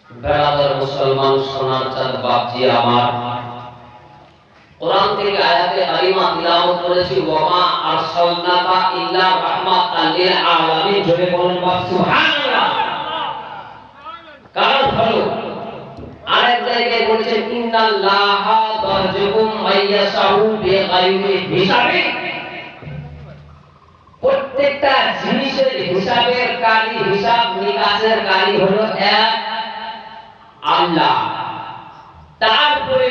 বেরাদার মুসলমান সোনার চাঁদ বাপজি আমার, কোরআন থেকে আয়াতে কারিমা তিলাওয়াত করেছি, ওয়ামা আরসালনাকা ইল্লা রাহমাতাল লিল আলামিন। জোরে বলুন সুবহানাল্লাহ। কারণ হলো আরেক জায়গায় বলেছেন ইন্নাল্লাহা তারজুকুম মাইয়াশাউ বিগাইরি হিসাবে। প্রত্যেকটা জিনিসের হিসাবের কারী, হিসাব নিকাশের কারী হলো এক আল্লাহ। তারপরে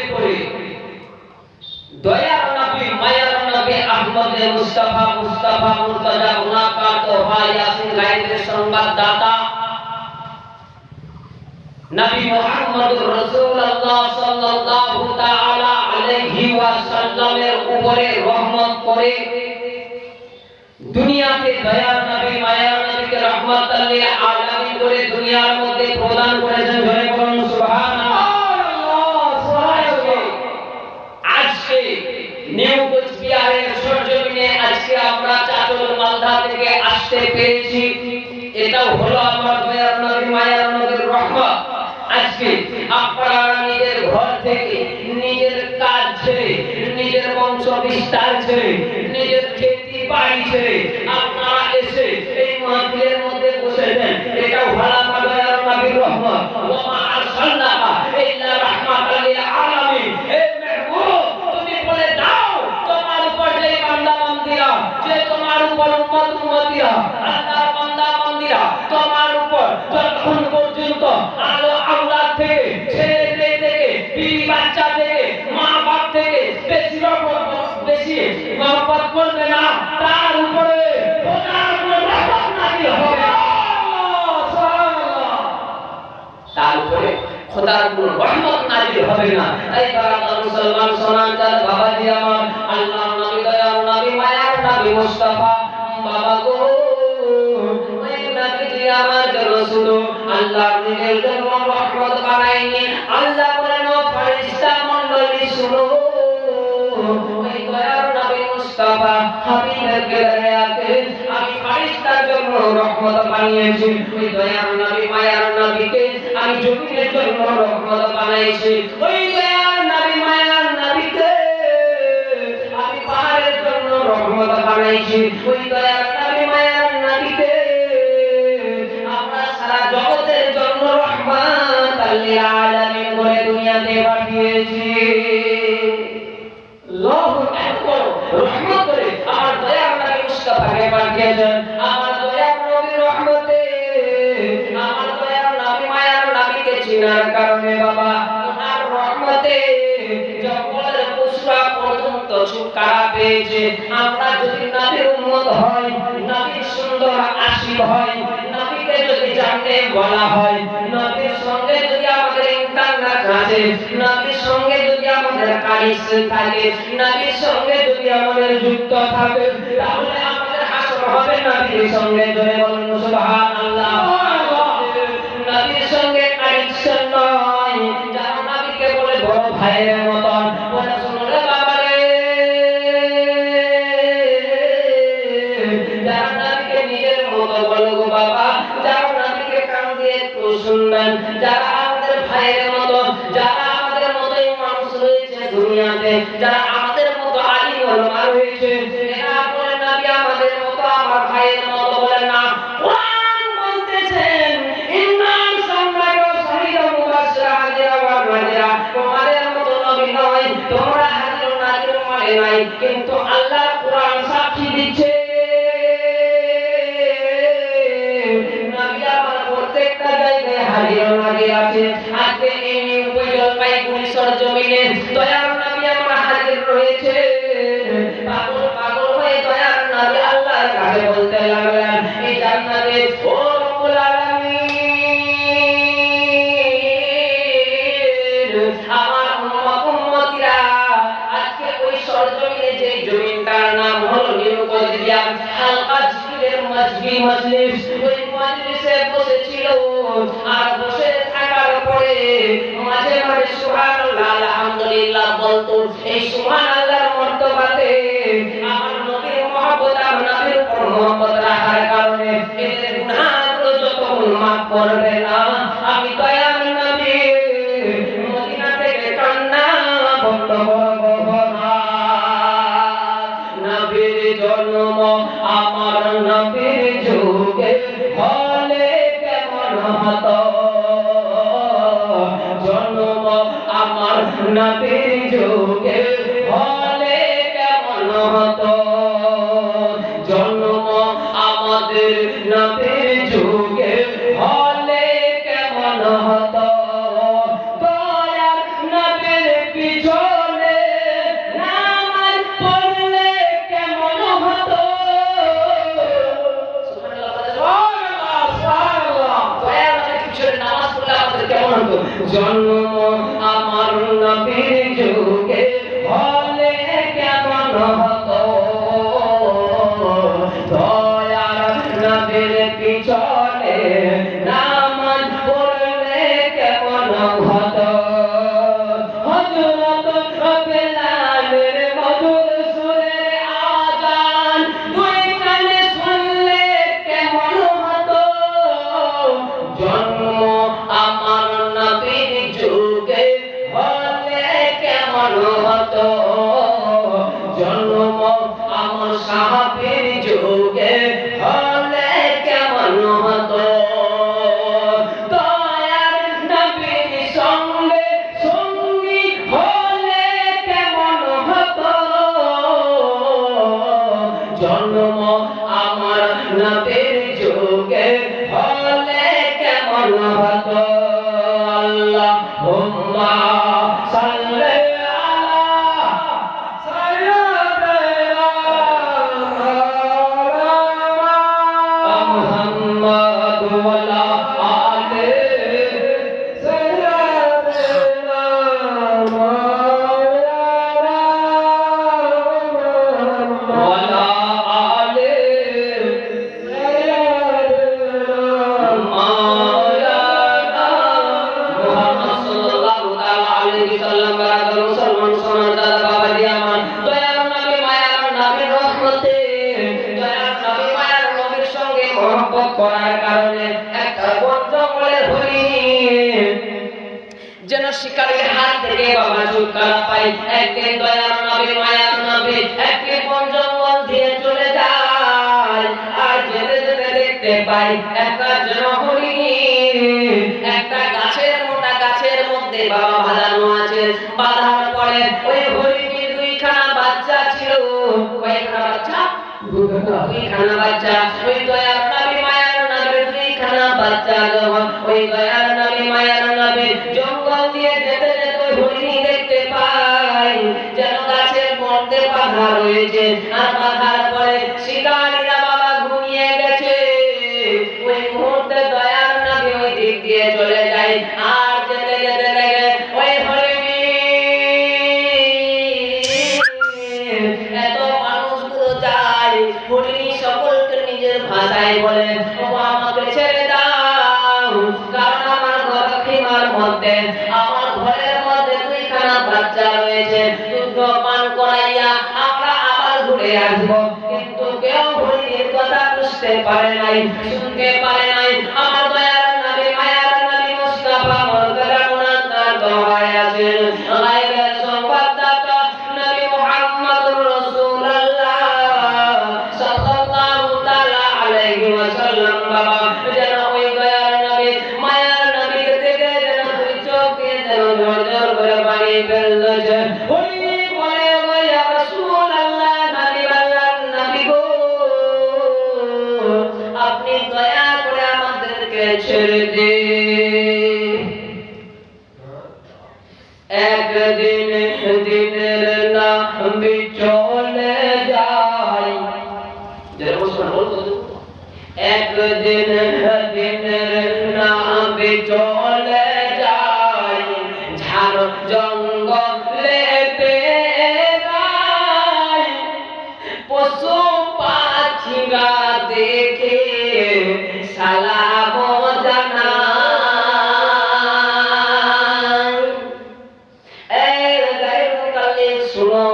দয়ার নবী, মায়ার নবী আহমদ মুস্তাফা, মুস্তাফা মুর্তজা, মুনাকাত তোহা ইয়াসিন গায়েবের সংবাদদাতা নবী মুহাম্মদুর রাসূলুল্লাহ সাল্লাল্লাহু তাআলা আলাইহি ওয়াসাল্লামের উপরে রহমত করে দুনিয়াতে দয়ার নবী, মায়ার নবীকে রাহমাতাল লিল আলামিন করে দুনিয়ার মধ্যে প্রদান করেছেন। জোরে বলুন সুবহানাল্লাহ। আজকে নিউ কোচবিহারের সরজমিনে আজকে আমরা চাচল মালদা থেকে আসতে পেরেছি, এটাও হলো আমার দয়ার নবী, মায়ার নবীর রহমত। আজকে আপনারা নিজের ঘর থেকে, নিজের কাজ ছেড়ে, নিজের বংশ বিস্তার ছেড়ে, নিজের খেতি বাড়ি ছেড়ে আপনারা এসে এই মাহফিলের মধ্যে বসেছেন, এটাও হলো আমার দয়ার নবীর রহমত। ওয়া আরসালনাকা ইল্লা রাহমাতাল লিল আলামিন। হে মেহবুব, তুমি বলে দাও তোমার উপর যে বান্দা বান্দীরা, যে তোমার উপর উম্মত উম্মতিরা, আল্লাহর বান্দা বান্দীরা তোমার উপর যতক্ষণ পর্যন্ত আলো আওলাদ থেকে, ছেলে থেকে, বিবি বাচ্চা থেকে, মা বাপ থেকে বেশি মহব্বত করবে না, তার উপরে খোদার উপরে রহমত নাযিল হবে। তার উপরে খোদার উপর রহমত নাযিল হবে না। তাই বারাকাত মুসলমান সোনার চাঁদ বাবাজি আমার, আল্লাহর নবী, দয়ার নবী, মায়ার নবী মুস্তাফা বাবা গো, ওই নবীজি আমার জন্য শুধু আল্লাহর নিজের জন্য রহমত বানায়নি। আল্লাহ বলেন ও ফেরেশতা মণ্ডলী শুনো, ওই দয়ার নবী মুস্তাফা হাবিবের গেলায়াতে আমি ফেরেশতার জন্য রহমত বানিয়েছি। ওই দয়ার নবী, মায়ার নবীকে আমি জমিনের জন্য রহমত বানাইছি। ওই দয়ার নবী, মায়ার নবীকে আমি পাহাড়ের জন্য রহমত বানাইছি। ওই দয়ার নবী, মায়ার নবীকে আমরা সারা জগতের জন্য রহমাতাল লিল আলামিন করে দুনিয়াতে পাঠিয়েছি। আল্লাহু আকবার। রহমত করে আমার দয়ার নবী মুস্তাফাকে পাঠিয়েছেন। আমার দয়ার নবীর রহমতে, আমার দয়ার নবী, মায়ার নবীকে চিনার কারণে বাবা ওনার রহমতে জঙ্গলের পশুরা পর্যন্ত ছুটকারা পেয়েছে। আমরা যদি নবীর উম্মত হয়, নবীর সুন্দর আশিক হয়, নবীকে যদি জানতে বলা হয়, নবীর সঙ্গে যদি আমাদের ইন্টারনেট আছে, নবীর সঙ্গে যদি আমাদের কানেকশন থাকে, নবীর সঙ্গে যদি আমাদের যুক্ত থাকে, তাহলে আমাদের হাসর হবে নবীর সঙ্গে। জোরে বলুন সুবহানাল্লাহ। নবীর সঙ্গে কানেকশন নয়, যারা নবীকে বলে বড় ভাইয়ের মতন, বলে শুনো রে বাবা রে, যারা নবীকে নিজের মতো বলো গো বাবা, যারা নবীকে কান দিয়ে একটু শুনবেন, যারা আমাদের ভাইয়ের মতো, যারা আমাদের মতোই মানুষ রয়েছে দুনিয়াতে, যারা আমাদের মতো আলিম ওলামা রয়েছে, এরা বলে নবী আমাদের মতো, আমার ভাইয়ের মতো বলে না। কোরআন বলতেছেন ইন্না আরসালনাকা শাহিদান মুবাশশিরান হাজিরা ওয়া নাযিরা। তোমাদের মতো নবী নয়, তোমরা হাজির নাযির মানে নাই, কিন্তু আল্লাহর কোরআন সাক্ষী দিচ্ছে নবী আমার প্রত্যেকটা জায়গায় হাজির নাযির আছে। আজকে এই জলপাইগুড়ি সরজমিনে দয়ার নবী আমার হাজির রয়েছে। পাগল পাগল হয়ে দয়ার নবী আল্লাহর কাছে বলতে লাগলেন, এই জান্নাতে ও রব্বুল আলামিন, আমার উম্মত উম্মতিরা আজকে ওই সরজমিনে যে জমিনটার নাম হলো নিউ কোচবিহার হালকা জিকিরের মজলিস, ওই মজলিসে বসেছিল। আর বসে থাকার পরে মাঝে মাঝে সুবহানাল্লাহ আলহামদুলিল্লাহ বলতো। এই সুবহানাল্লাহর মর্তবাতে আমার নবীর মহব্বত, আমার নবীর উপর মহব্বত রাখার কারণে এদের গুনাহগুলো যতক্ষণ মাফ করবে না, আমি দয়ার নবী হলে কেমন হতো জন্ম আমার নবীর যুগে হলে কেমন হতো জন্ম আমাদের নবীর যুগে হলে কেমন হতো দয়ার নবীর পিছনে নামাজ পড়লে কেমন হতো জন্ম আমার নবীর যুগে হলে কেমন হতো দয়ার নবীর পিছনে নামাজ পড়লে কেমন হতো হযরত বেলালের মধুর সুরে আযান দুই কানে শুনলে কেমন হতো জন্ম আমার নবীর যুগে হলে কেমন হতো জন্ম আমার সাহাবীর যুগে হলে কেমন হতো দয়ার নবীর সঙ্গে সঙ্গী হলে কেমন হতো জন্ম আমার নবীর যুগে হলে কেমন হতো আল্লাহুম্মা সাল্লি আলা সাইয়্যিদিনা মুহাম্মাদ ওয়া আলা আলি সাইয়্যিদিনা মাওলানা ওয়া আলা আলি যেন শিকারীর হাত থেকে বাবা ছুটকারা পাই একদিন দয়ার নবী মায়ার নবী একটি বন জঙ্গল দিয়ে চলে যায় আর যেতে যেতে দেখতে পাই একটা যেন হরিণ একটা গাছের মোটা গাছের মধ্যে বাবা বাঁধানো আছে বাঁধার পরে ওই হরিণের দুইখানা বাচ্চা ছিল কয়খানা বাচ্চা দুইখানা বাচ্চা ওই দয়ার নবী মায়ার নবী দুইখানা বাচ্চা ওই দয়ার নবী মায়ার নবী জঙ্গল দিয়ে যেতে যেতে ওই হরিণ দেখতে পাই যেন গাছের মধ্যে বাঁধা রয়েছে আর বাঁধার পরে শিকারীরা বাবা ঘুমিয়ে গেছে ওই মুহূর্তে দয়ার নবী ওই দিক দিয়ে চলে যায় আর যেতে যেতে দেখে ওই হরিণ এত মানুষগুলো যায় হরিণ সকলকে নিজের ভাষায় বলে আমাকে ছেড়ে দাও কারণ আমার ঘর খিমার মধ্যে আমার ঘরের মধ্যে দুইখানা বাচ্চা রয়েছে দুধ পান করাইয়া আমরা আবার ঘুরে আসবো কিন্তু কেউ হরিণের কথা বুঝতে পারে নাই শুনতে পারে নাই আমার দয়ার নবী মায়ার নবী মুস্তাফা মর্যাদা গুণাগার দোহায় আছেন গায়বের সংবাদদাতা নবী মুহাম্মদুর রাসূলুল্লাহ সাল্লাল্লাহু তাআলা আলাইহি ওয়াসাল্লাম বাবা যেন ওই দয়ার নবী মায়ার নবীকে দেখে যেন দুই চোখ দিয়ে যেন ঝরঝর করে পানি ফেলছে হরি বলে গো ইয়া রাসূলুল্লাহ নবী গো আপনি দয়া করে আমাদেরকে ছেড়ে দিন একদিন দিনের নাবি চলে যায় একদিন দিনের নাবি চলে যায় ঝাড় জঙ্গলে বেড়ায় পশু পাখিরা দেখে সালাম জানায় শুনো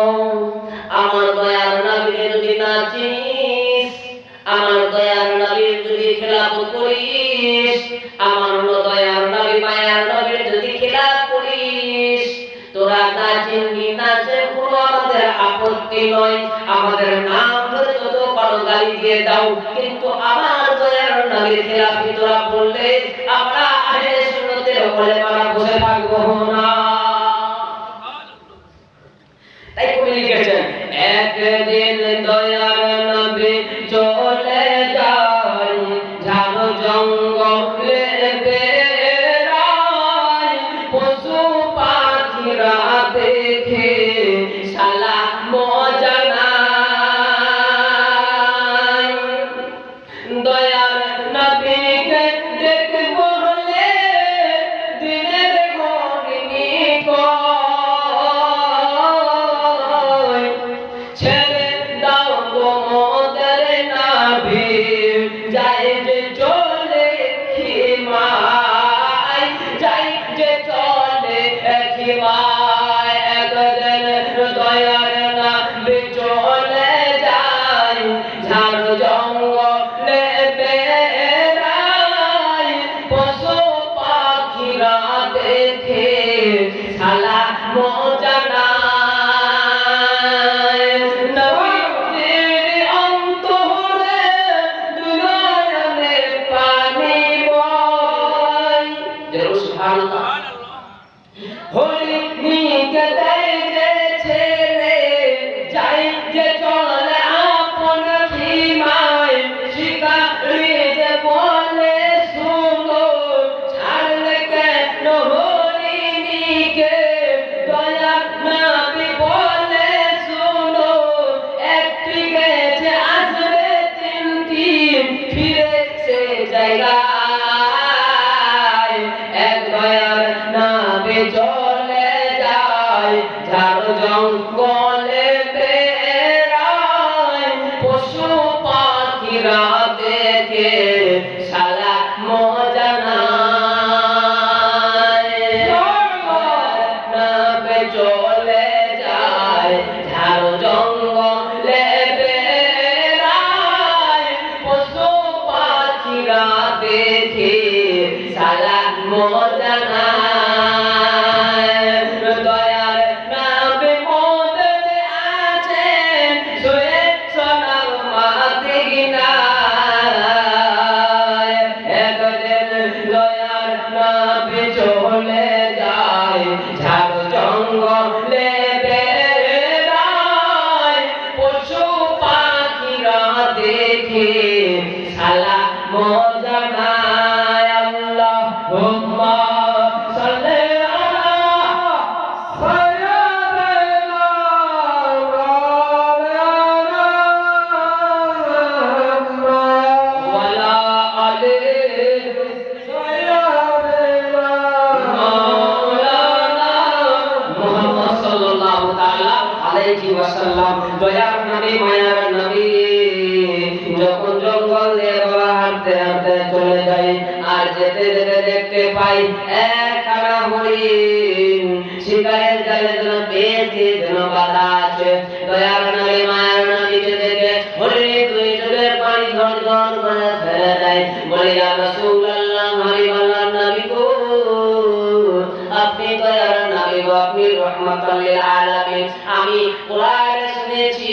আমার দয়ার নবীর যদি নাচিস আমার দয়ার নবীর যদি খেলাপ করিস আমার দয়ার নবী মায়ার নবীর যদি খেলাপ করিস তোরা নাচেননি নাচে কোনো আমাদের আপত্তি নয় আমাদের নাম ধরে যত পারো গালি দিয়ে দাও কিন্তু আমার দয়ার নবী নবীর খিলাফি তোরা বললে আমরা আহলে সুন্নতের ওলামারা বসে থাকবো না। তাই কবি লিখেছেন, একদিন দয়ার নবী চলে যায় ঝাড় জঙ্গলে বেড়ায়, পশু পাখিরা দেখে শালা মজা নাই। দয়ার নবীকে দেখব হলে দিনের গরিনি কয়, ছেড়ে দাও তোমাদের নাভি যাই যে চলে খিমায়, যাই যে চলে খিমায়। একদিন দয়ার নবী চলে যায় ঝাড় জঙ্গলে বেড়ায়, পশু পাখিরা দেখে শালা মজা নাই। নবীর অন্তরে দুনয়নের পানি বয়, জোরে সুবহানাল্লাহ। হরিণীকে দেয় যে ছেড়ে যাই যে চলে আপন খিমায়, শিকারি যে বলে শুনো ছাড়লে কেন হরিণীকে, দয়া নবী বলে শুনো একটি গেছে আসবে তিনটি ফিরে সে জায়গায়। এক দয়ার নবী চলে যায় ঝাড় জঙ্গলে বেড়ায়, পশু পাখিরা দেখে শালা মজা নাই। নবী চলে যায় ঝাড় জঙ্গলে বেড়ায়, পশু পাখিরা দেখে শালা মজা নাই। দয়ার নবী মোদের আছেন শুয়ে সোনার মাদিনায়। একদিন দয়ার নবী চলে যায় ঝাড় জঙ্গলে বেড়ায়, পশু পাখিরা দেখে শালা মজা নাই। আল্লাহুম্মা সাল্লি আলা সাইয়্যিদিনা ওয়া আলা আলি সাইয়্যিদিনা মাওলানা মুহাম্মদ সাল্লাল্লাহু তাআলা আলাইহি ওয়াসাল্লাম। দয়ার নবী মায়ার নবী যখন জঙ্গল দিয়ে হাঁটতে হাঁটতে চলে যায়, আর যেতে যেতে দেখতে পাই একখানা হরিণ শিকারের জালে যেন বেঁধে যেন বাঁধা আছে। দয়ার নবী মায়ার নবীকে দেখে হরিণ দুই চোখের পানি ঝর ঝর করে ফেলে দেয়, বলে ইয়া রাসূলুল্লাহ, হাবিবাল্লাহ নবী গো, আপনি দয়ার নবী গো, আপনি রহমাতুল লিল আলামিন। আমি কোরআনে শুনেছি,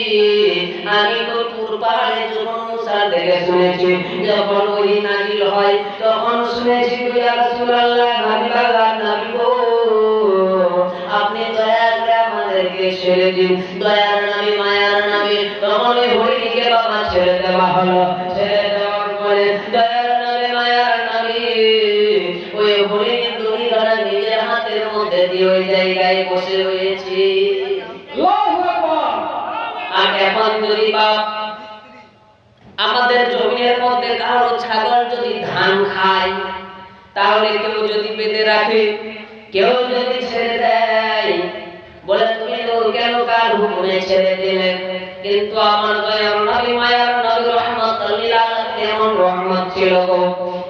আমি তো তুর পাহাড়ে যখন মুসা দেখে শুনেছি, যখন ওহী নাজিল হয় তখন শুনেছি ইয়া রাসূলুল্লাহ, হাবিবাল্লাহ নবী গো, আপনি দয়া করে আমাদেরকে ছেড়ে দিন। দয়ার নবী মায়ার নবী তখন ওই হরিণীকে বাবা ছেড়ে দেওয়া হলো। ছেড়ে দেওয়ার পরে দয়ার নবী মায়ার নবী ওই হরিণীর দড়ি ধরে নিজের হাতের মধ্যে দিয়ে ওই জায়গায় বসে রয়েছে। আল্লাহু আকবার। আর এখন যদি বাপ আমাদের জমির মধ্যে কারো ছাগল যদি ধান খায়, তাহলে কেউ যদি বেঁধে রাখে, কেউ যদি ছেড়ে দেয়, বলে তুমি কেন কার হুকুমে ছেড়ে দিলে? কিন্তু আমার দয়ার নবী মায়ার নবী রহমাতুল লিল আলামিন এমন রহমত ছিল গো,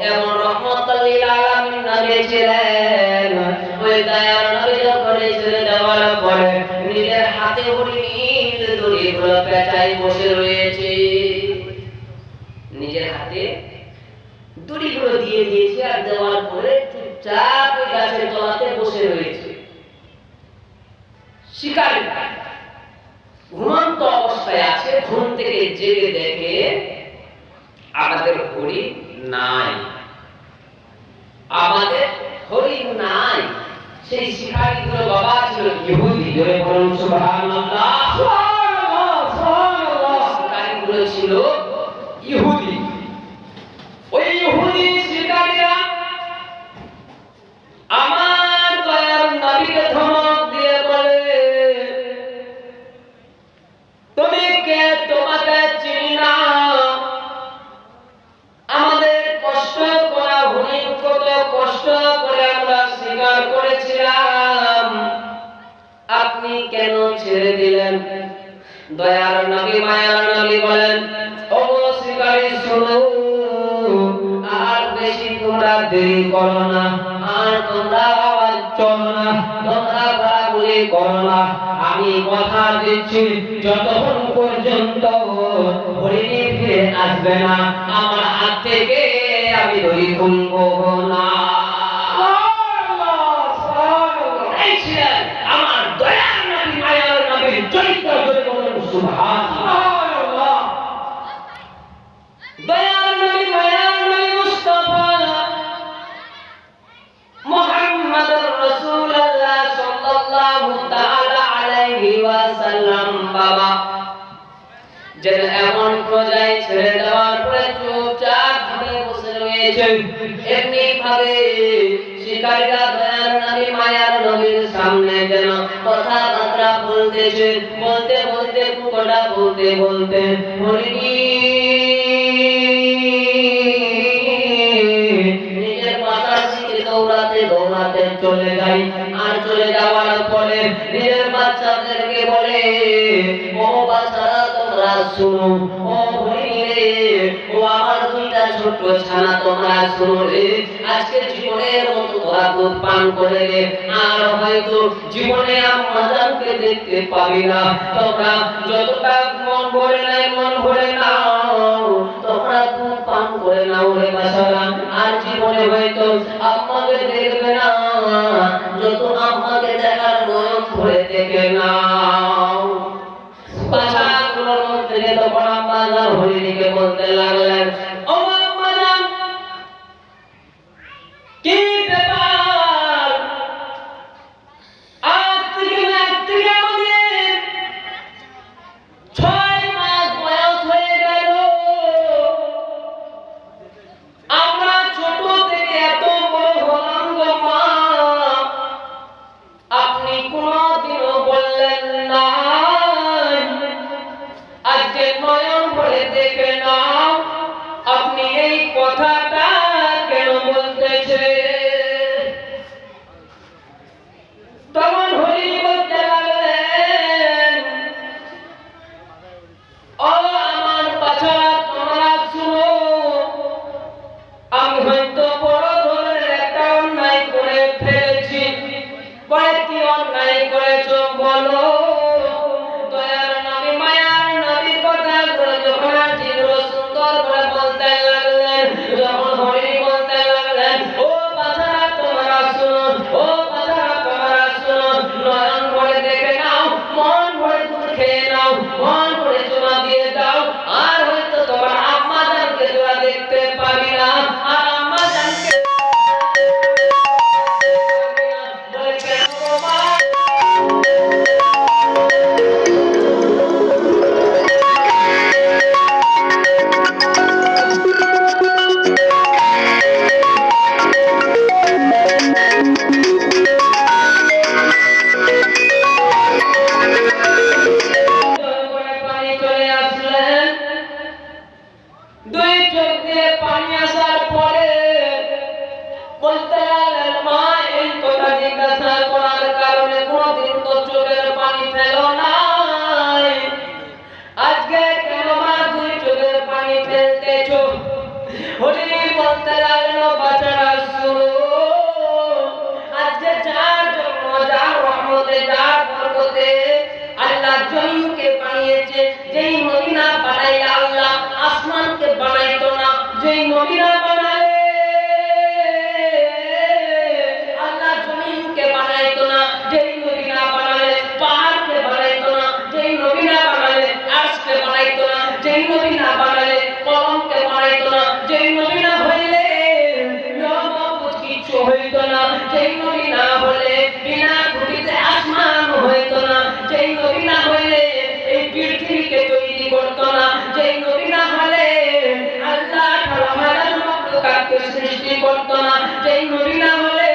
এমন রহমাতুল লিল আলামিন নবী ছিলেন। ওই দয়ার নবী যখন ছেড়ে দেওয়ার পরে নিজের হাতে হরিণীর দড়িগুলো পেঁচায় বসে রয়েছে, নিজের হাতে দড়িগুলো দিয়ে দিয়েছে, আর দেওয়ার পরে চুপচাপ গাছের তলাতে বসে রয়েছে। শিকারী ঘুমন্ত অবস্থায় আছে, ঘুম থেকে জেগে দেখে আমাদের হরিণ নাই, আমাদের হরিণ নাই। সেই শিকারীগুলো বাবা ছিল ইহুদি, জোরে বলুন সুবহানাল্লাহ। শিকারীগুলো ছিল ইহুদি। ওই ইহুদি শিকারীরা আমার দয়ার নবীকে ধমক দিয়ে বলে, তুমি কে? তোমাকে চিনি না। আমাদের কষ্ট করা হরিণ কত কষ্ট করে আমরা শিকার করেছিলাম, আপনি কেন ছেড়ে দিলেন? দয়ার নবী মায়ার নবী বলেন, ও শিকারী শোনো, আর বেশি তোমরা দেরি করো না, আর তোমরা আওয়াজ চলো না, তোমরা বলাবলি করো না। আমি কথা দিচ্ছি যতক্ষণ পর্যন্ত হরিণী ফিরে আসবে না, আমার হাত থেকে আমি দড়ি খুলবো না। আমার দয়ার নবী মায়ার নবীর চরিত্র, জোরে বলুন সুবহানাল্লাহ। দয়ার নবী মায়ার নবী মুস্তাফা মুহাম্মদুর রাসূলুল্লাহ সাল্লাল্লাহু তাআলা আলাইহি ওয়াসাল্লাম বাবা যেন এমন পর্যায়ে ছেড়ে দেওয়ার পরে চুপচাপ ভাবে বসে রয়েছে। এমনি ভাবে শিকারীরা দয়ার নবী মায়ার নবীর সামনে যেন কথাবার্তা বলতেছে, বলতে বলতে কথা বলতে বলতে হরিণী নিজের মাথার দিকে দৌড়াতে দৌড়াতে চলে যায়। আর চলে যাওয়ার পরে নিজের বাচ্চাদেরকে বলে, ও বাচ্চারা তোমরা শুনো, ও হরিণী রে, ও আমার দুইটা ছোট ছানা তোমরা শুনো রে, আজকে জীবনের মতো তোরা দুধ পান করে রে, আর হয়তো জীবনে আম্মাজানকে দেখতে পাবি না। তোমরা যতটা মন ভরে নাই মন ভরে নাও, তোমরা দুধ পান করে নাও রে বাচ্চারা, আর জীবনে হয়তো আম্মাকে দেখবে না, যত আম্মাকে দেখার নয়ন ভরে দেখে নাও। বাচ্চাগুলোর মধ্যে তখন আম্মাজান হরিণীকে বলতে লাগলেন, ও আম্মাজান, কি ব্যাপার? আজ থেকে আমাদের 6 মাস বয়স হয়ে গেল, আমরা ছোট থেকে এত বড় হলাম গো মা, আপনি কোনদিনও বললেন না, আজকে নয়ন ভরে দেখে নাও, আপনি এই কথাটা কেন বলতেছে? তখন হরিণী বলতে লাগলেন, ও আমার বাছারা তোমরা শুনো, আমি হয়তো বড় ধরনের একটা অন্যায় করে ফেলেছি। বলে কি অন্যায় করেছো বলো? দয়ার নবী মায়ার নবীর কথা করে যখন যেগুলো সুন্দর করে বলতে লাগলেন, যখন হরিণী বলতে লাগলেন, ও বাছারা তোমরা শুনো, ও বাছারা তোমরা শুনো, নয়ন ভরে দেখে নাও, মন ভরে দুধ খেয়ে নাও, মন ভরে চুমা দিয়ে দাও, আর হয়তো তোমার আম্মাজানকে তোরা দেখতে পাবি না, আর আম্মাজানকে বলে কেন বাবা? পানি চলে আসলেন, দুই চোখ দিয়ে পানি আসার পরে বলতে লাগলেন, মা এই কথা জিজ্ঞাসা করার কারণে কোনদিন তো চোখের পানি ফেলো নাই, আজকে কেন মা দুই চোখের পানি ফেলতেছো? হরিণী বলতে লাগলো, বাচ্চারা শুনো, আজকে যার জন্য, যার রহমতে, যার বরকতে আল্লাহ জমিনকে বানিয়েছে, যেই নবী না বানাইলে আল্লাহ আসমানকে বানাইতো না, যেই নবী না বানালে আল্লাহ জমিনকে বানাইতো না, যেই নবী না বানালে পাহাড়কে বানাইতো না, যেই নবী না বানালে আরশকে বানাইতো না, যেই নবী না বানালে কলমকে বানাইতো না, সৃষ্টি করতো না। যেই নবী না হলে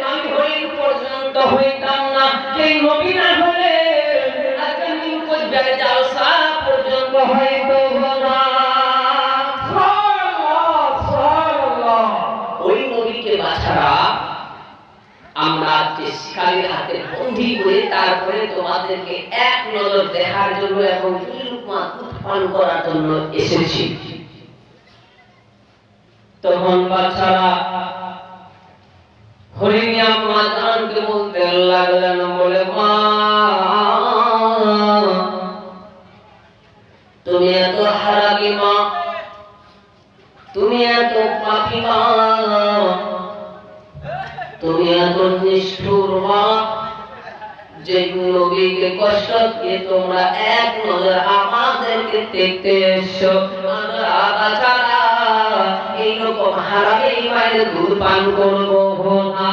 আমি হরিণ পর্যন্ত হইতাম না। যেই নবী না হলে আজকে নিউজ ব্যাগে জালসা পর্যন্ত হইতো না। ওই নবীকে বাছারা আমরা শিকারীর হাতে বন্দী করে তারপরে তোমাদেরকে এক নজর দেখার জন্য এবং দুই লুকমা দুধ পান করার জন্য এসেছি। তখন বাচ্চারা হরিণী আম্মা জানকে বলতে লাগলেন, বলে মা তুমি এত হারামি মা, তুমি এত পাপী মা, তুমি এত নিষ্ঠুর মা, যে নবীকে কষ্ট দিয়ে তোমরা এক নজর আমাদেরকে দেখতে এসো। আমরা ছাড়া এইরকম হারামি মায়ের দুধ পান করবো না।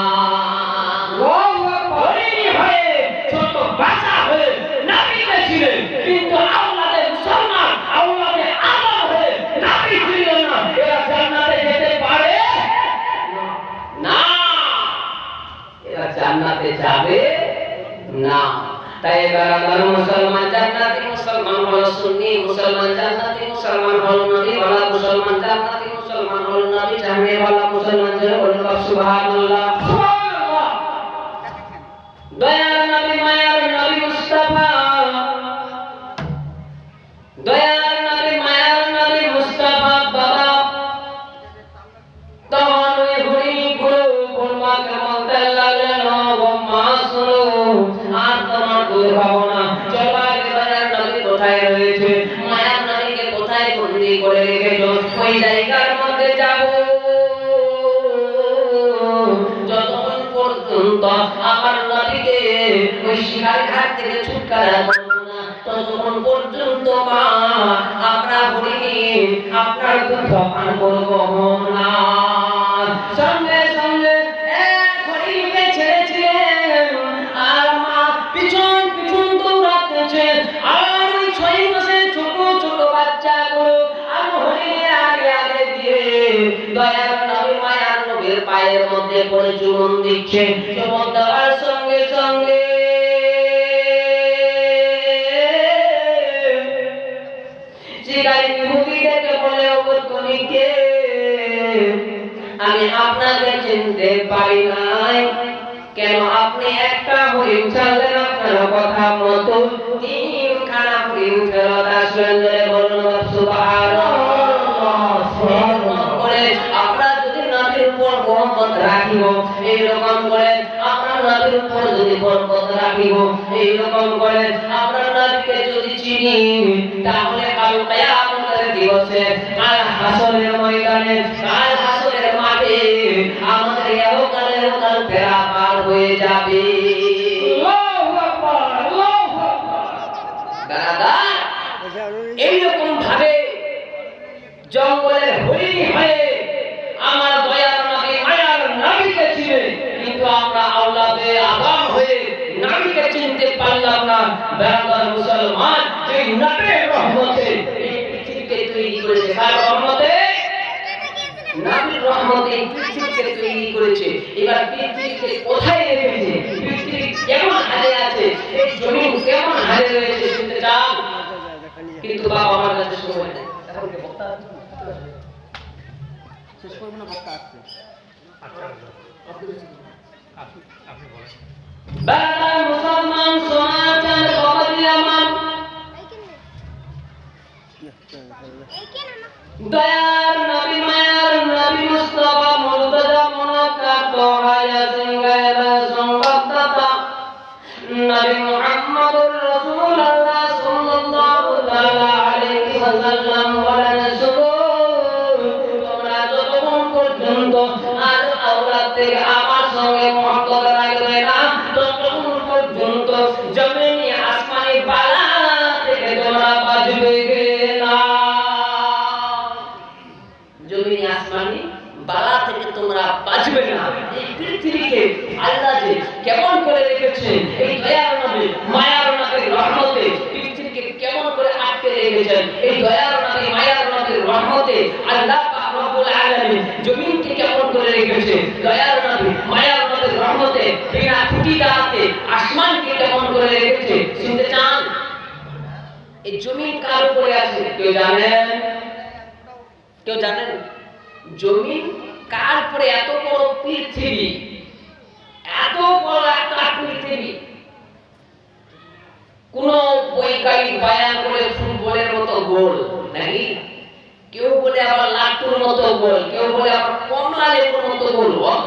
ছোট বাচ্চা হয়ে নাবি ছিলেন, কিন্তু আল্লাহর মুসলমান আল্লাহর আদম হয়ে নাবি ছিল না। এরা জান্নাতে যেতে পারে না, এরা জান্নাতে যাবে না। তাই বারাদার মুসলমান জান্নাতি, মুসলমান হলো সুন্নি, মুসলমান জান্নাতি, মুসলমান হলো নবী ওয়ালা, মুসলমান জান্নাতি, মুসলমান হলো নবী চাহনে ওয়ালা, মুসলমান যারা বলেন সুবহানাল্লাহ সুবহানাল্লাহ। দয়ার নবী মায়ার নবী মুস্তাফা, দয়ার নবী মায়ার নবী মুস্তাফা বাবা তখন ওই হরিণী গুলো বলমাকে বলতে লাগলেন, ও মা শুনো, আর তোমার দুধ খাবো না। চলো আগে দয়ার নবী কোথায় রয়েছে, মায়ার নবীকে কোথায় বন্দি করে রেখেছো, ওই জায়গার মধ্যে যাবো। যতক্ষণ পর্যন্ত আমার নবীকে ওই শিকারীর হাত থেকে ছুটকারা করবো না, ততক্ষণ পর্যন্ত মা আমরা হরিণী আপনার দুধ পান করবো না। সঙ্গে সঙ্গে এক হরিণীকে ছেড়েছিলেন, আর মা পিছন পিছন দৌড়াতেছে। আর ওই 6 মাসের ছোট ছোট বাচ্চাগুলো আর হরিণীর আগে আগে দিয়ে দয়ার নবী মায়ার নবীর পায়ের মধ্যে পড়ে চুমন দিচ্ছে। চুমন দেওয়ার সঙ্গে সঙ্গে শিকারী বিভূতি দেখে বলে, ওগো তুমি কে? আমি আপনাকে চিনতে পারি নাই। কেন আপনি একটা হরিণ ছাড়লেন? আপনার কথা মতো 3খানা হরিণ ফেরত আসলেন। জোরে বলুন সুবহানাল্লাহ। করে আমরা যদি নবীর উপর বরকত রাখিব, এইরকম করে আমরা নবীর উপর যদি বরকত রাখিব, এইরকম করে আমরা নবীকে যদি চিনি, তাহলে কাল কিয়ামতের দিবসে, কাল হাসরের ময়দানে, কাল হাসরের মাঠে আমাদের ইহকালের কাল ফেরা পার হয়ে যাবে। আল্লাহু আকবার, আল্লাহু আকবার। দাদা এইরকম ভাবে জঙ্গলের হরিণী হয়ে আমার দয়ার নবী মায়ার নবীকে চিনে, কিন্তু আমরা আওলাদে আদম হয়ে নবীকে চিনতে পারলাম না। বেরাদার মুসলমান, যে নবীর রহমতে এই পৃথিবীকে তৈরি করেছে, কার রহমতে? নবীর রহমতে এই পৃথিবীকে তৈরি করেছে। এবার পৃথিবীকে কোথায় রেখেছে, পৃথিবী কেমন হালে আছে, এই জমিন কেমন হালে রয়েছে শুনতে চান? কিন্তু বাবা আমার কাছে সময় নেই, এখন কি বক্তা আছে? শেষ করব না, বক্তা আসছে। আপনি বলেন। বাংলার মুসলমান সনাতন বাবাজি আমার, দয়ার নবী মায়ার নবী মুস্তাফা মুর্তজা মুনাক্কার তোহায়া সিংহায়রা সংবাদদাতা নবী মুহাম্মদুর রাসূলুল্লাহ সাল্লাল্লাহু তাআলা আলাইহি ওয়াসাল্লাম বলেন, শুনো, তোমরা যতক্ষণ পর্যন্ত আর আওলাদ থেকে আমার সঙ্গে মহব্বত রাখবে না, ততক্ষণ পর্যন্ত জমিনে আসমানে বালা থেকে তোমরা বাঁচবে না। জমিনে আসমানে বালা থেকে তোমরা বাঁচবে না। এই পৃথিবীকে আল্লাহ যে কেমন করে রেখেছে, এই দয়ার নবী মায়ার নবীর রহমতে পৃথিবীকে কেমন করে আটকে রেখেছেন, এই দয়ার নবী মায়ার নবীর রহমতে আল্লাহ পাক রব্বুল আলামিন জমিনকে কেমন করে রেখেছে দয়ার নবী মায়ার নবীর রহমতে বিনা খুঁটি দাঁড়াতে আসমানকে কেমন করে রেখেছে শুনতে চান? এই জমিন কার উপরে আছে কেউ জানেন? কেউ জানেন জমিন কার উপরে? এত বড় পৃথিবী, এত বড় একটা পৃথিবী, কোন বৈজ্ঞানিক বায়ান করে ফুটবলের মতো গোল নাকি, কেউ বলে আবার লাট্টুর মতো গোল, কেউ বলে আবার কমলা লেবুর মতো গোল, অত